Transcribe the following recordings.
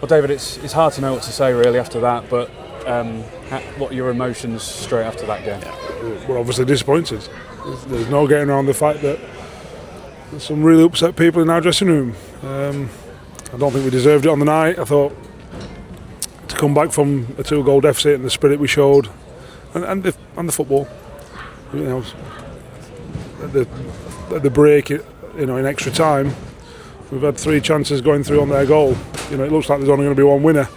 Well, David, it's hard to know what to say really after that, but what are your emotions straight after that game? We're obviously disappointed. There's no getting around the fact that there's some really upset people in our dressing room. I don't think we deserved it on the night. I thought to come back from a 2-goal deficit and the spirit we showed, and the football, you know, at the break, you know, in extra time, we've had 3 chances going through on their goal. You know, it looks like there's only going to be one winner,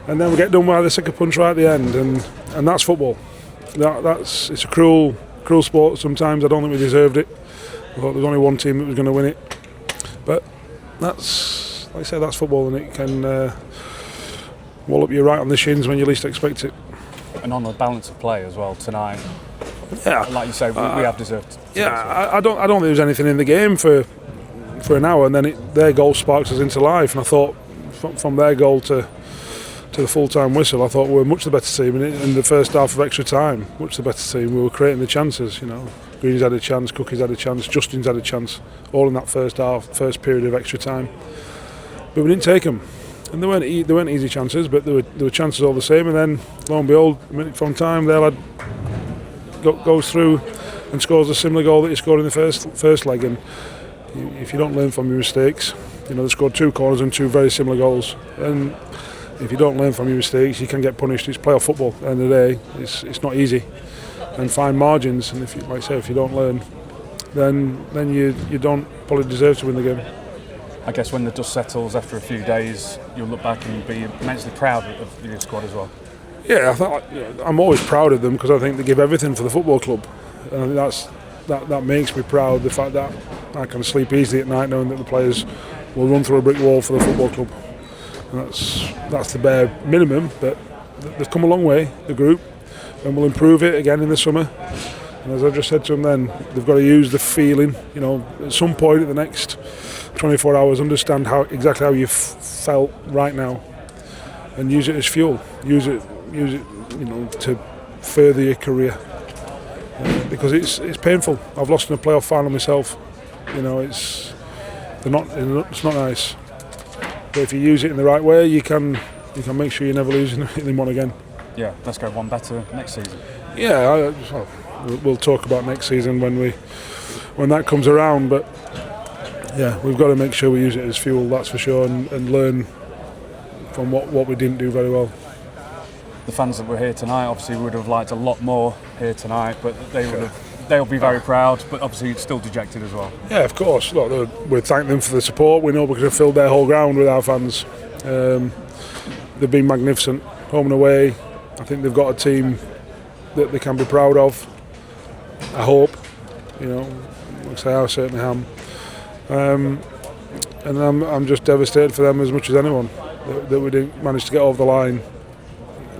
and then we get done by the second punch right at the end, and that's football. It's a cruel sport. Sometimes I don't think we deserved it. I thought there was only one team that was going to win it, but that's, like I said, that's football, and it can wallop you right on the shins when you least expect it. And on the balance of play as well tonight. Yeah, like you say, we have deserved. I don't think there was anything in the game for an hour, and then their goal sparks us into life. And I thought from their goal to the full-time whistle, I thought we were much the better team. And in the first half of extra time, much the better team. We were creating the chances. You know, Green's had a chance, Cookie's had a chance, Justin's had a chance, all in that first period of extra time. But we didn't take them. And they weren't easy chances, but there were chances all the same. And then, lo and behold, a minute from time, their lad goes through and scores a similar goal that he scored in the first leg. And if you don't learn from your mistakes, you know, they scored 2 corners and 2 very similar goals. And if you don't learn from your mistakes, you can get punished. It's playoff football. At the end of the day, it's not easy. And fine margins. And if you don't learn, then you don't probably deserve to win the game. I guess when the dust settles after a few days, you'll look back and be immensely proud of your squad as well. Yeah, I'm always proud of them because I think they give everything for the football club, and that makes me proud. The fact that I can sleep easily at night knowing that the players will run through a brick wall for the football club, and that's the bare minimum. But they've come a long way, the group, and we'll improve it again in the summer. And as I just said to them, then they've got to use the feeling. You know, at some point in the next 24 hours, understand exactly how you felt right now, and use it as fuel. Use it, you know, to further your career. Because it's painful. I've lost in a playoff final myself. You know, it's not nice. But if you use it in the right way, you can make sure you never lose in one again. Yeah, let's go one better next season. Yeah, we'll talk about next season when that comes around. But yeah, we've got to make sure we use it as fuel, that's for sure, and learn from what we didn't do very well. The fans that were here tonight obviously would have liked a lot more here tonight, but they'll be very proud, but obviously still dejected as well. Yeah, of course. Look, we thank them for the support. We know we could have filled their whole ground with our fans. They've been magnificent, home and away. I think they've got a team that they can be proud of. I hope, you know, like I say, I certainly am. And I'm just devastated for them as much as anyone that we didn't manage to get over the line.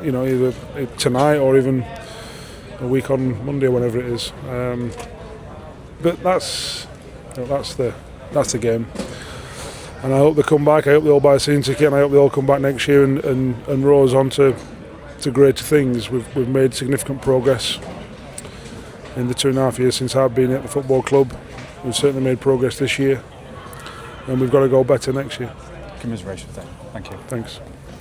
You know, either tonight or even a week on Monday or whenever it is. But that's the game. And I hope they come back. I hope they all buy a season ticket, and I hope they all come back next year and row us on to greater things. We've made significant progress in the 2.5 years since I've been at the football club. We've certainly made progress this year, and we've got to go better next year. Commiserations then. Thank you. Thanks.